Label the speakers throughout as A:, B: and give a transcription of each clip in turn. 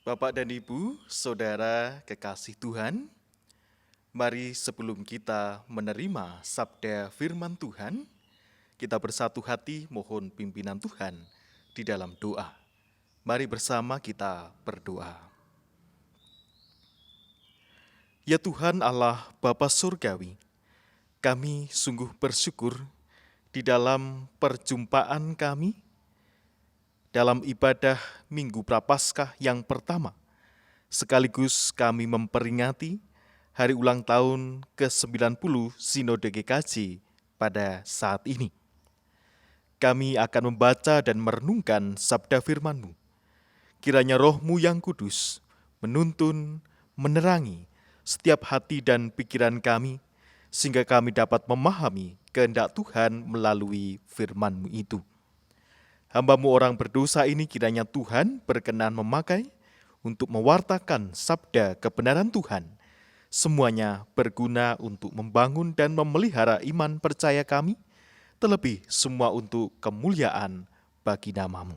A: Bapak dan Ibu, Saudara kekasih Tuhan, mari sebelum kita menerima sabda firman Tuhan, kita bersatu hati mohon pimpinan Tuhan di dalam doa. Mari bersama kita berdoa. Ya Tuhan Allah Bapa Surgawi, kami sungguh bersyukur di dalam perjumpaan kami dalam ibadah Minggu Prapaskah yang pertama, sekaligus kami memperingati hari ulang tahun ke-90 Sinode GKJ pada saat ini. Kami akan membaca dan merenungkan sabda firman-Mu. Kiranya Roh-Mu yang kudus menuntun, menerangi setiap hati dan pikiran kami, sehingga kami dapat memahami kehendak Tuhan melalui firman-Mu itu. Hamba-Mu orang berdosa ini kiranya Tuhan berkenan memakai untuk mewartakan sabda kebenaran Tuhan. Semuanya berguna untuk membangun dan memelihara iman percaya kami, terlebih semua untuk kemuliaan bagi nama-Mu.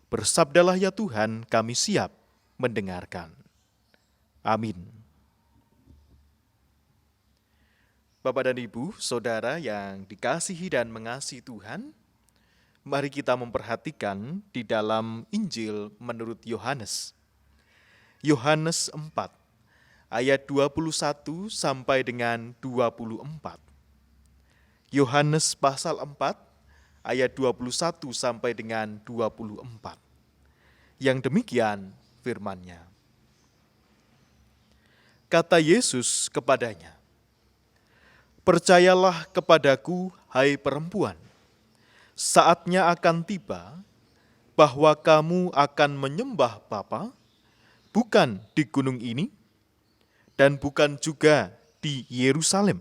A: Bersabdalah ya Tuhan, kami siap mendengarkan. Amin. Bapak dan Ibu, Saudara yang dikasihi dan mengasihi Tuhan, mari kita memperhatikan di dalam Injil menurut Yohanes. Yohanes 4, ayat 21 sampai dengan 24. Yohanes pasal 4, ayat 21 sampai dengan 24. Yang demikian firman-Nya. Kata Yesus kepadanya, "Percayalah kepadaku, hai perempuan, saatnya akan tiba bahwa kamu akan menyembah Bapa, bukan di gunung ini, dan bukan juga di Yerusalem.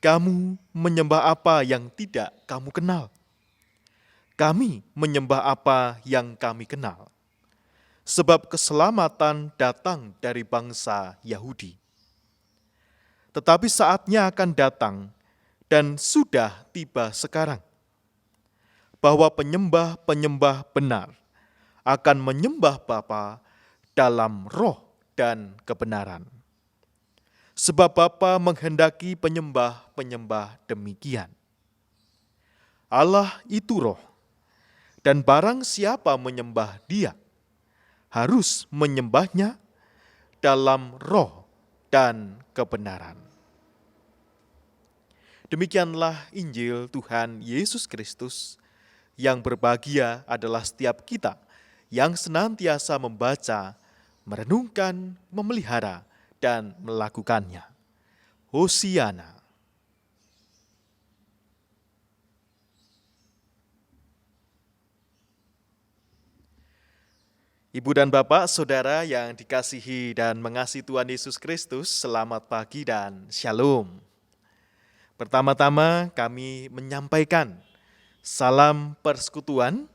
A: Kamu menyembah apa yang tidak kamu kenal. Kami menyembah apa yang kami kenal. Sebab keselamatan datang dari bangsa Yahudi. Tetapi saatnya akan datang, dan sudah tiba sekarang, bahwa penyembah-penyembah benar akan menyembah Bapa dalam roh dan kebenaran. Sebab Bapa menghendaki penyembah-penyembah demikian. Allah itu roh, dan barang siapa menyembah Dia, harus menyembahnya dalam roh dan kebenaran." Demikianlah Injil Tuhan Yesus Kristus. Yang berbahagia adalah setiap kita yang senantiasa membaca, merenungkan, memelihara, dan melakukannya. Hosiana. Ibu dan Bapak, Saudara yang dikasihi dan mengasihi Tuhan Yesus Kristus, selamat pagi dan shalom. Pertama-tama kami menyampaikan salam persekutuan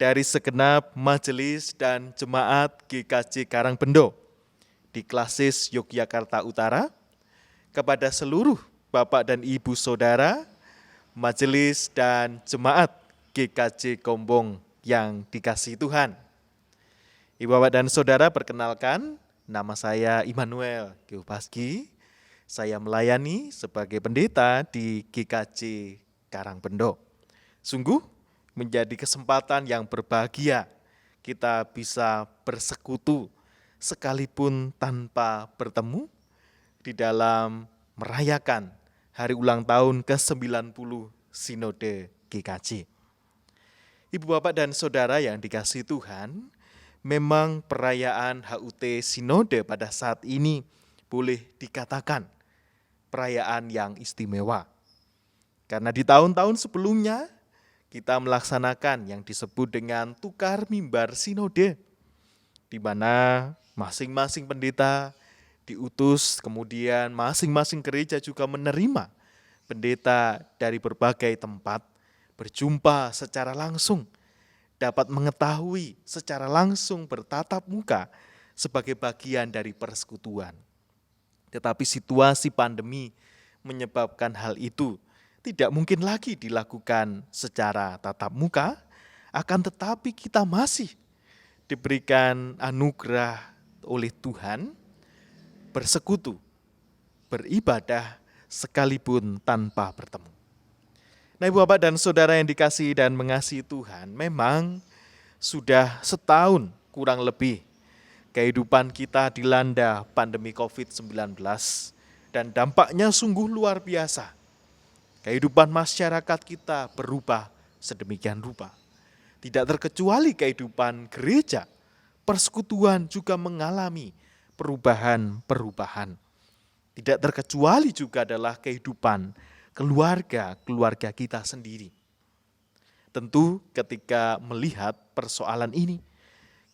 A: dari segenap majelis dan jemaat GKJ Karangpendo di Klasis Yogyakarta Utara kepada seluruh Bapak dan Ibu Saudara, majelis dan jemaat GKJ Gombong yang dikasihi Tuhan. Ibu Bapak dan Saudara, perkenalkan, nama saya Immanuel Geopaski. Saya melayani sebagai pendeta di GKJ Karangpendo. Sungguh menjadi kesempatan yang berbahagia kita bisa bersekutu sekalipun tanpa bertemu di dalam merayakan hari ulang tahun ke-90 Sinode GKJ. Ibu Bapak dan Saudara yang dikasihi Tuhan, memang perayaan HUT Sinode pada saat ini boleh dikatakan perayaan yang istimewa. Karena di tahun-tahun sebelumnya kita melaksanakan yang disebut dengan tukar mimbar sinode, di mana masing-masing pendeta diutus, kemudian masing-masing gereja juga menerima pendeta dari berbagai tempat, berjumpa secara langsung, dapat mengetahui secara langsung bertatap muka sebagai bagian dari persekutuan. Tetapi situasi pandemi menyebabkan hal itu tidak mungkin lagi dilakukan secara tatap muka, akan tetapi kita masih diberikan anugerah oleh Tuhan bersekutu, beribadah sekalipun tanpa bertemu. Nah, Ibu Bapak dan Saudara yang dikasihi dan mengasihi Tuhan, memang sudah setahun kurang lebih kehidupan kita dilanda pandemi COVID-19 dan dampaknya sungguh luar biasa. Kehidupan masyarakat kita berubah sedemikian rupa. Tidak terkecuali kehidupan gereja, persekutuan juga mengalami perubahan-perubahan. Tidak terkecuali juga adalah kehidupan keluarga kita sendiri. Tentu ketika melihat persoalan ini,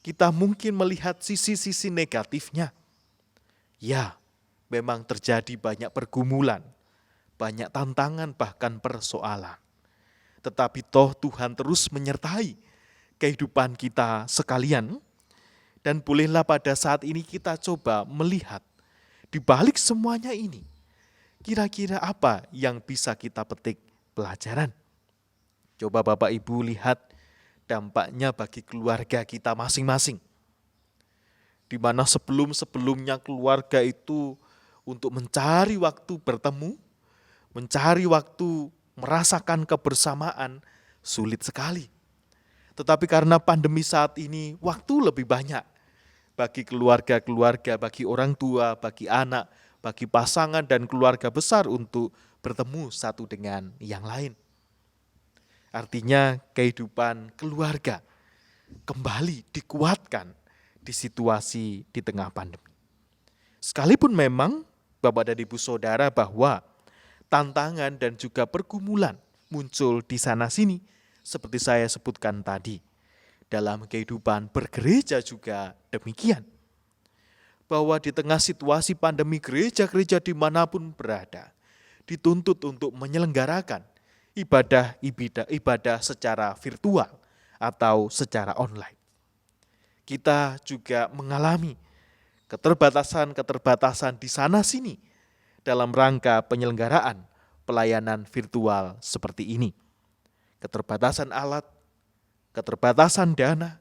A: kita mungkin melihat sisi-sisi negatifnya. Ya, memang terjadi banyak pergumulan, banyak tantangan bahkan persoalan. Tetapi toh Tuhan terus menyertai kehidupan kita sekalian. Dan bolehlah pada saat ini kita coba melihat di balik semuanya ini, kira-kira apa yang bisa kita petik pelajaran. Coba Bapak Ibu lihat dampaknya bagi keluarga kita masing-masing. Di mana sebelum-sebelumnya keluarga itu untuk mencari waktu bertemu, mencari waktu merasakan kebersamaan sulit sekali. Tetapi karena pandemi saat ini waktu lebih banyak bagi keluarga-keluarga, bagi orang tua, bagi anak, bagi pasangan dan keluarga besar untuk bertemu satu dengan yang lain. Artinya kehidupan keluarga kembali dikuatkan di situasi di tengah pandemi. Sekalipun memang Bapak dan Ibu Saudara bahwa tantangan dan juga pergumulan muncul di sana-sini seperti saya sebutkan tadi. Dalam kehidupan bergereja juga demikian. Bahwa di tengah situasi pandemi gereja-gereja dimanapun berada, dituntut untuk menyelenggarakan ibadah secara virtual atau secara online. Kita juga mengalami keterbatasan-keterbatasan di sana-sini dalam rangka penyelenggaraan pelayanan virtual seperti ini. Keterbatasan alat, keterbatasan dana,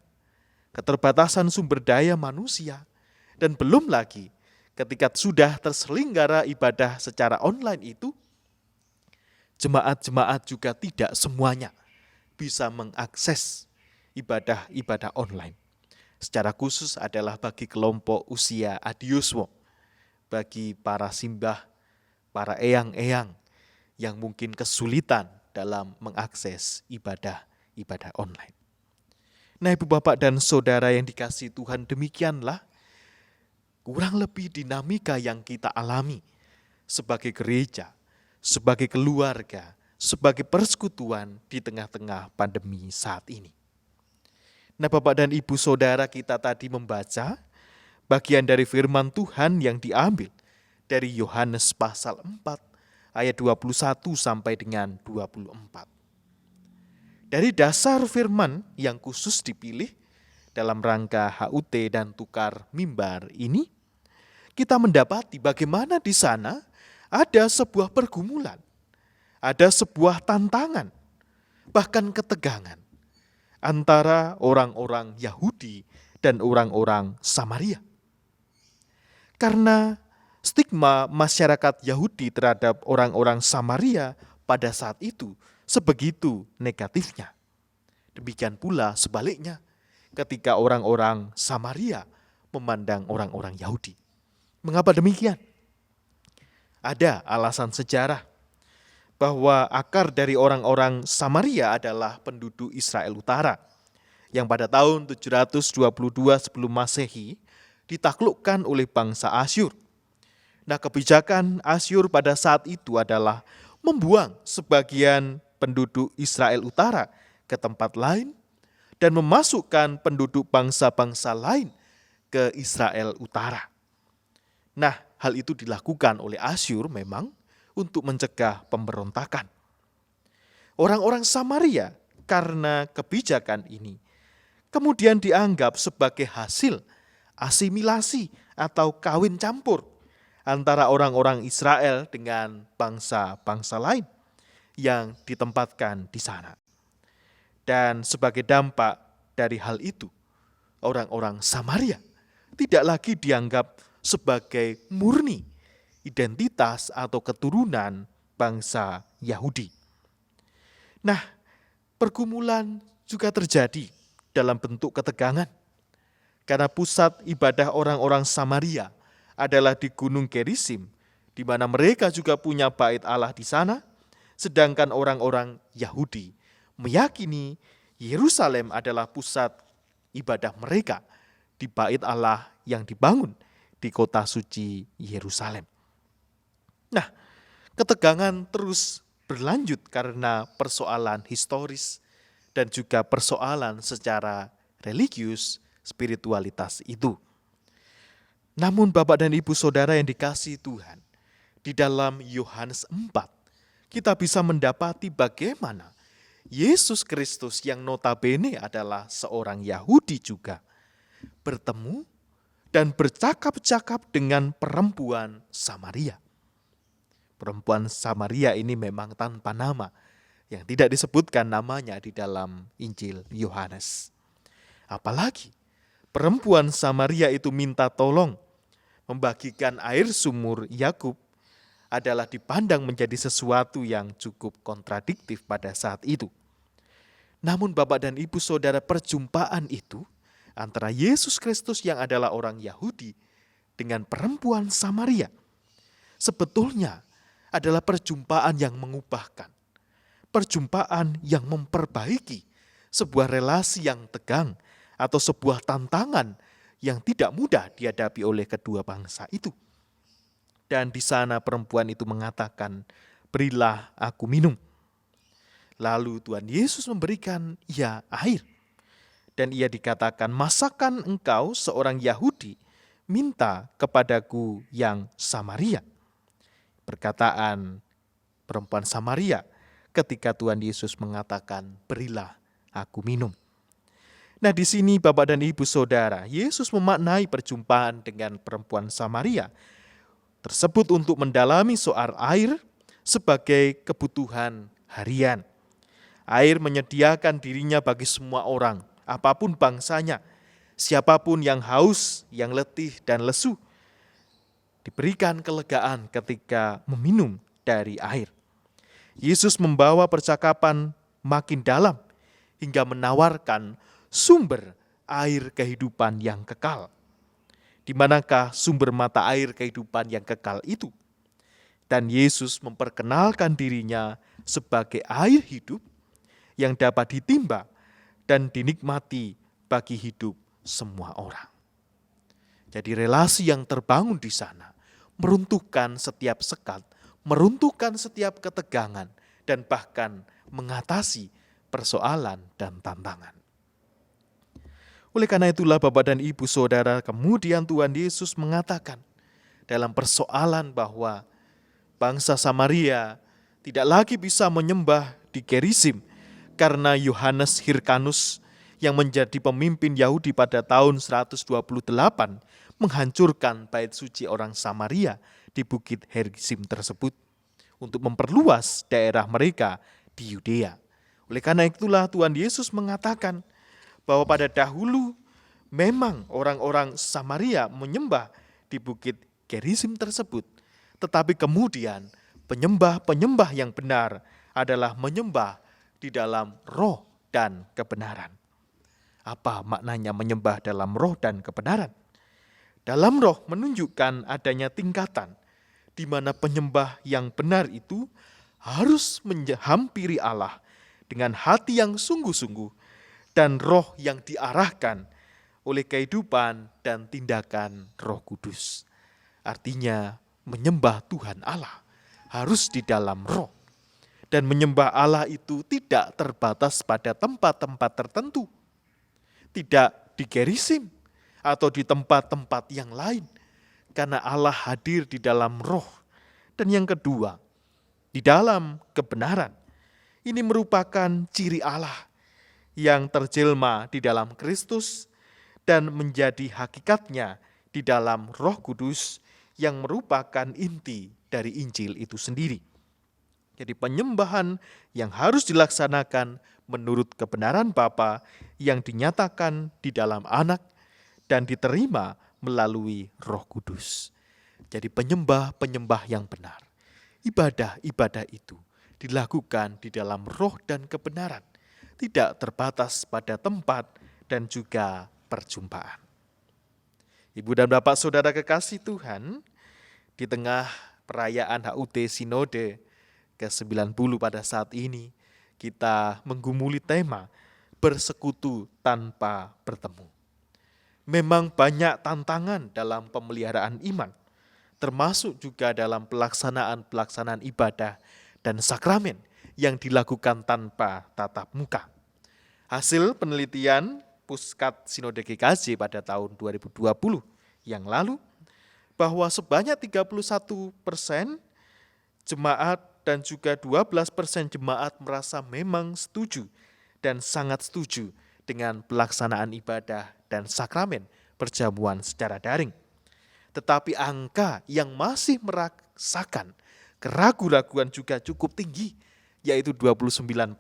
A: keterbatasan sumber daya manusia, dan belum lagi ketika sudah terselenggara ibadah secara online itu, jemaat-jemaat juga tidak semuanya bisa mengakses ibadah-ibadah online. Secara khusus adalah bagi kelompok usia adiuswo, bagi para simbah, para eyang-eyang yang mungkin kesulitan dalam mengakses ibadah online. Nah, Ibu Bapak dan Saudara yang dikasihi Tuhan, demikianlah kurang lebih dinamika yang kita alami sebagai gereja, sebagai keluarga, sebagai persekutuan di tengah-tengah pandemi saat ini. Nah, Bapak dan Ibu Saudara, kita tadi membaca bagian dari firman Tuhan yang diambil dari Yohanes pasal 4 ayat 21 sampai dengan 24. Dari dasar firman yang khusus dipilih dalam rangka HUT dan tukar mimbar ini, kita mendapati bagaimana di sana ada sebuah pergumulan, ada sebuah tantangan, bahkan ketegangan antara orang-orang Yahudi dan orang-orang Samaria. Karena stigma masyarakat Yahudi terhadap orang-orang Samaria pada saat itu sebegitu negatifnya. Demikian pula sebaliknya ketika orang-orang Samaria memandang orang-orang Yahudi. Mengapa demikian? Ada alasan sejarah bahwa akar dari orang-orang Samaria adalah penduduk Israel Utara yang pada tahun 722 sebelum Masehi ditaklukkan oleh bangsa Asyur. Nah, kebijakan Asyur pada saat itu adalah membuang sebagian penduduk Israel Utara ke tempat lain dan memasukkan penduduk bangsa-bangsa lain ke Israel Utara. Nah, hal itu dilakukan oleh Asyur memang untuk mencegah pemberontakan. Orang-orang Samaria karena kebijakan ini kemudian dianggap sebagai hasil asimilasi atau kawin campur antara orang-orang Israel dengan bangsa-bangsa lain yang ditempatkan di sana. Dan sebagai dampak dari hal itu, orang-orang Samaria tidak lagi dianggap sebagai murni identitas atau keturunan bangsa Yahudi. Nah, pergumulan juga terjadi dalam bentuk ketegangan. Karena pusat ibadah orang-orang Samaria adalah di Gunung Gerizim, di mana mereka juga punya bait Allah di sana, sedangkan orang-orang Yahudi meyakini Yerusalem adalah pusat ibadah mereka di bait Allah yang dibangun di kota suci Yerusalem. Nah, ketegangan terus berlanjut karena persoalan historis dan juga persoalan secara religius, spiritualitas itu. Namun Bapak dan Ibu Saudara yang dikasihi Tuhan, di dalam Yohanes 4, kita bisa mendapati bagaimana Yesus Kristus yang notabene adalah seorang Yahudi juga bertemu dan bercakap-cakap dengan perempuan Samaria. Perempuan Samaria ini memang tanpa nama, yang tidak disebutkan namanya di dalam Injil Yohanes. Apalagi perempuan Samaria itu minta tolong membagikan air sumur Yakub adalah dipandang menjadi sesuatu yang cukup kontradiktif pada saat itu. Namun Bapak dan Ibu Saudara, perjumpaan itu antara Yesus Kristus yang adalah orang Yahudi dengan perempuan Samaria sebetulnya adalah perjumpaan yang mengubahkan, perjumpaan yang memperbaiki sebuah relasi yang tegang atau sebuah tantangan yang tidak mudah dihadapi oleh kedua bangsa itu. Dan di sana perempuan itu mengatakan, "Berilah aku minum." Lalu Tuhan Yesus memberikan ia air. Dan ia dikatakan, "Masakan engkau seorang Yahudi minta kepadaku yang Samaria?" Perkataan perempuan Samaria ketika Tuhan Yesus mengatakan, "Berilah aku minum." Nah, di sini Bapak dan Ibu Saudara, Yesus memaknai perjumpaan dengan perempuan Samaria tersebut untuk mendalami soal air sebagai kebutuhan harian. Air menyediakan dirinya bagi semua orang, apapun bangsanya, siapapun yang haus, yang letih dan lesu, diberikan kelegaan ketika meminum dari air. Yesus membawa percakapan makin dalam hingga menawarkan sumber air kehidupan yang kekal. Di manakah sumber mata air kehidupan yang kekal itu? Dan Yesus memperkenalkan dirinya sebagai air hidup yang dapat ditimba dan dinikmati bagi hidup semua orang. Jadi relasi yang terbangun di sana meruntuhkan setiap sekat, meruntuhkan setiap ketegangan, dan bahkan mengatasi persoalan dan tantangan. Oleh karena itulah Bapak dan Ibu Saudara, kemudian Tuhan Yesus mengatakan dalam persoalan bahwa bangsa Samaria tidak lagi bisa menyembah di Gerizim karena Yohanes Hirkanus yang menjadi pemimpin Yahudi pada tahun 128 menghancurkan bait suci orang Samaria di bukit Gerizim tersebut untuk memperluas daerah mereka di Yudea. Oleh karena itulah Tuhan Yesus mengatakan bahwa pada dahulu memang orang-orang Samaria menyembah di bukit Gerizim tersebut, tetapi kemudian penyembah-penyembah yang benar adalah menyembah di dalam roh dan kebenaran. Apa maknanya menyembah dalam roh dan kebenaran? Dalam roh menunjukkan adanya tingkatan di mana penyembah yang benar itu harus menghampiri Allah dengan hati yang sungguh-sungguh dan roh yang diarahkan oleh kehidupan dan tindakan Roh Kudus. Artinya menyembah Tuhan Allah harus di dalam roh. Dan menyembah Allah itu tidak terbatas pada tempat-tempat tertentu. Tidak di Gerizim atau di tempat-tempat yang lain. Karena Allah hadir di dalam roh. Dan yang kedua, di dalam kebenaran. Ini merupakan ciri Allah yang terjelma di dalam Kristus dan menjadi hakikatnya di dalam Roh Kudus yang merupakan inti dari Injil itu sendiri. Jadi penyembahan yang harus dilaksanakan menurut kebenaran Bapa yang dinyatakan di dalam Anak dan diterima melalui Roh Kudus. Jadi penyembah-penyembah yang benar. Ibadah-ibadah itu dilakukan di dalam roh dan kebenaran, tidak terbatas pada tempat dan juga perjumpaan. Ibu dan Bapak Saudara kekasih Tuhan, di tengah perayaan HUT Sinode ke-90 pada saat ini, kita menggumuli tema bersekutu tanpa bertemu. Memang banyak tantangan dalam pemeliharaan iman, termasuk juga dalam pelaksanaan ibadah dan sakramen yang dilakukan tanpa tatap muka. Hasil penelitian Puskat Sinode GKJ pada tahun 2020 yang lalu, bahwa sebanyak 31% jemaat dan juga 12% jemaat merasa memang setuju dan sangat setuju dengan pelaksanaan ibadah dan sakramen perjamuan secara daring. Tetapi angka yang masih merasakan keraguan-raguan juga cukup tinggi, yaitu 29%.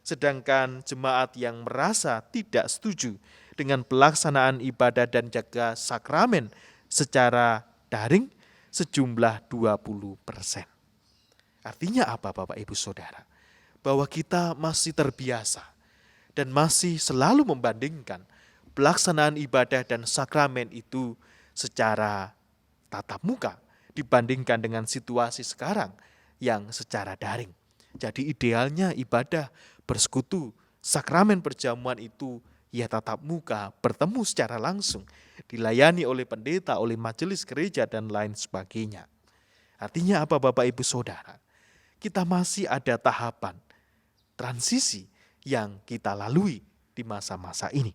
A: Sedangkan jemaat yang merasa tidak setuju dengan pelaksanaan ibadah dan jaga sakramen secara daring sejumlah 20%. Artinya apa Bapak Ibu Saudara? Bahwa kita masih terbiasa dan masih selalu membandingkan pelaksanaan ibadah dan sakramen itu secara tatap muka dibandingkan dengan situasi sekarang yang secara daring. Jadi idealnya ibadah bersekutu, sakramen perjamuan itu ya tatap muka, bertemu secara langsung, dilayani oleh pendeta, oleh majelis gereja dan lain sebagainya. Artinya apa Bapak Ibu Saudara? Kita masih ada tahapan transisi yang kita lalui di masa-masa ini.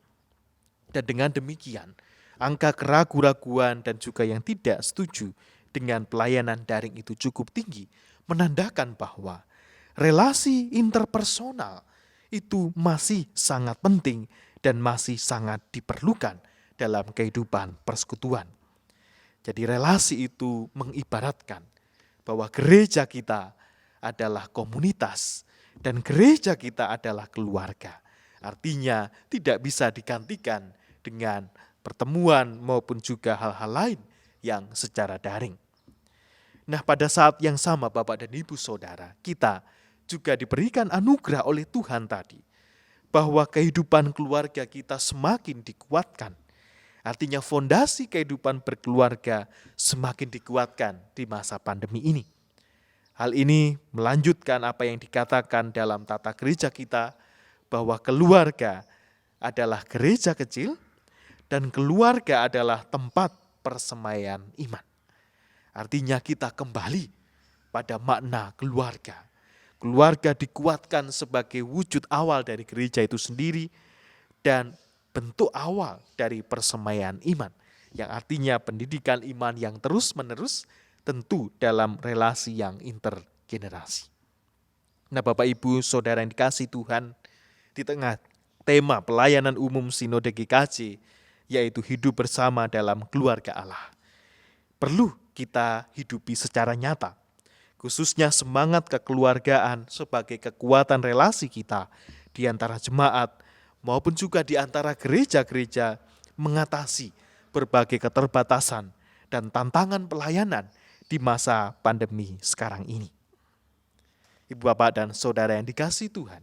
A: Dan dengan demikian, angka keraguan-raguan dan juga yang tidak setuju dengan pelayanan daring itu cukup tinggi, menandakan bahwa relasi interpersonal itu masih sangat penting dan masih sangat diperlukan dalam kehidupan persekutuan. Jadi relasi itu mengibaratkan bahwa gereja kita adalah komunitas dan gereja kita adalah keluarga. Artinya tidak bisa digantikan dengan pertemuan maupun juga hal-hal lain yang secara daring. Nah, pada saat yang sama Bapak dan Ibu Saudara, kita juga diberikan anugerah oleh Tuhan tadi, bahwa kehidupan keluarga kita semakin dikuatkan. Artinya fondasi kehidupan berkeluarga semakin dikuatkan di masa pandemi ini. Hal ini melanjutkan apa yang dikatakan dalam tata gereja kita, bahwa keluarga adalah gereja kecil dan keluarga adalah tempat persemaian iman. Artinya kita kembali pada makna keluarga. Keluarga dikuatkan sebagai wujud awal dari gereja itu sendiri dan bentuk awal dari persemaian iman. Yang artinya pendidikan iman yang terus-menerus tentu dalam relasi yang intergenerasi. Nah Bapak Ibu Saudara yang dikasihi Tuhan, di tengah tema pelayanan umum Sinode GKJ, yaitu hidup bersama dalam keluarga Allah, perlu kita hidupi secara nyata, khususnya semangat kekeluargaan sebagai kekuatan relasi kita di antara jemaat maupun juga di antara gereja-gereja mengatasi berbagai keterbatasan dan tantangan pelayanan di masa pandemi sekarang ini. Ibu Bapak dan Saudara yang dikasihi Tuhan,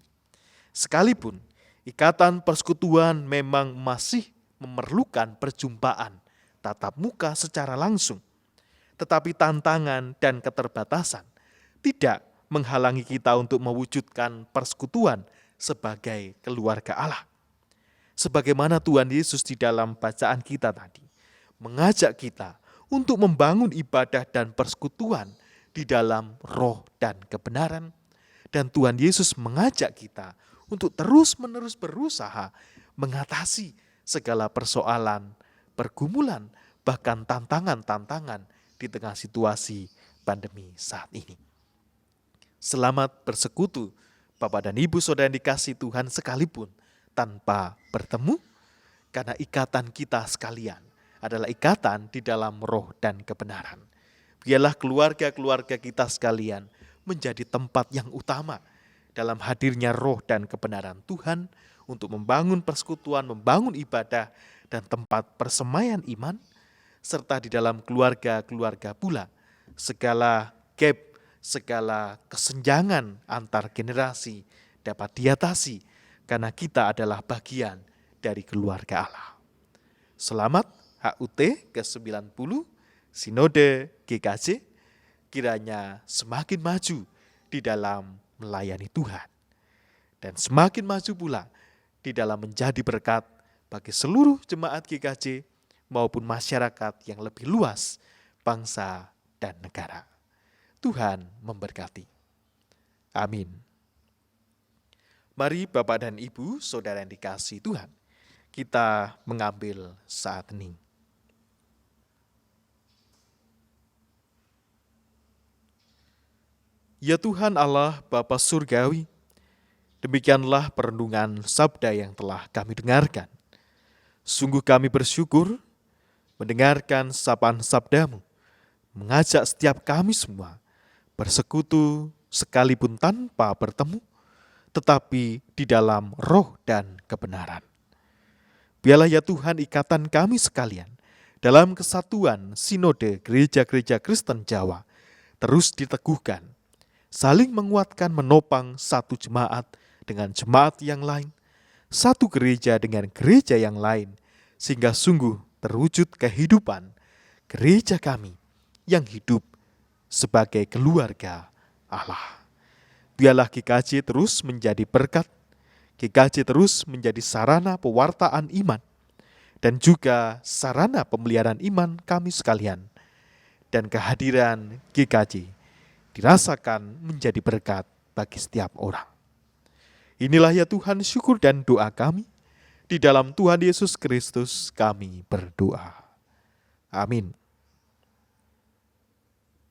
A: sekalipun ikatan persekutuan memang masih memerlukan perjumpaan tatap muka secara langsung, tetapi tantangan dan keterbatasan tidak menghalangi kita untuk mewujudkan persekutuan sebagai keluarga Allah. Sebagaimana Tuhan Yesus di dalam bacaan kita tadi mengajak kita untuk membangun ibadah dan persekutuan di dalam roh dan kebenaran. Dan Tuhan Yesus mengajak kita untuk terus-menerus berusaha mengatasi segala persoalan, pergumulan, bahkan tantangan-tantangan di tengah situasi pandemi saat ini. Selamat bersekutu Bapak dan Ibu Saudara yang dikasihi Tuhan, sekalipun tanpa bertemu, karena ikatan kita sekalian adalah ikatan di dalam roh dan kebenaran. Biarlah keluarga-keluarga kita sekalian menjadi tempat yang utama dalam hadirnya roh dan kebenaran Tuhan untuk membangun persekutuan, membangun ibadah, dan tempat persemaian iman, serta di dalam keluarga-keluarga pula. Segala gap, segala kesenjangan antar generasi dapat diatasi karena kita adalah bagian dari keluarga Allah. Selamat HUT ke-90 Sinode GKJ, kiranya semakin maju di dalam melayani Tuhan dan semakin maju pula di dalam menjadi berkat bagi seluruh jemaat GKJ maupun masyarakat yang lebih luas, bangsa dan negara. Tuhan memberkati. Amin. Mari Bapak dan Ibu, saudara yang dikasihi Tuhan, kita mengambil saat hening. Ya Tuhan Allah Bapa Surgawi, demikianlah perenungan sabda yang telah kami dengarkan. Sungguh kami bersyukur mendengarkan sapaan sabda-Mu, mengajak setiap kami semua bersekutu sekalipun tanpa bertemu, tetapi di dalam roh dan kebenaran. Biarlah ya Tuhan ikatan kami sekalian dalam kesatuan sinode gereja-gereja Kristen Jawa terus diteguhkan, saling menguatkan menopang satu jemaat dengan jemaat yang lain, satu gereja dengan gereja yang lain, sehingga sungguh terwujud kehidupan gereja kami yang hidup sebagai keluarga Allah. Biarlah GKJ terus menjadi berkat, GKJ terus menjadi sarana pewartaan iman, dan juga sarana pemeliharaan iman kami sekalian. Dan kehadiran GKJ dirasakan menjadi berkat bagi setiap orang. Inilah ya Tuhan syukur dan doa kami. Di dalam Tuhan Yesus Kristus kami berdoa. Amin.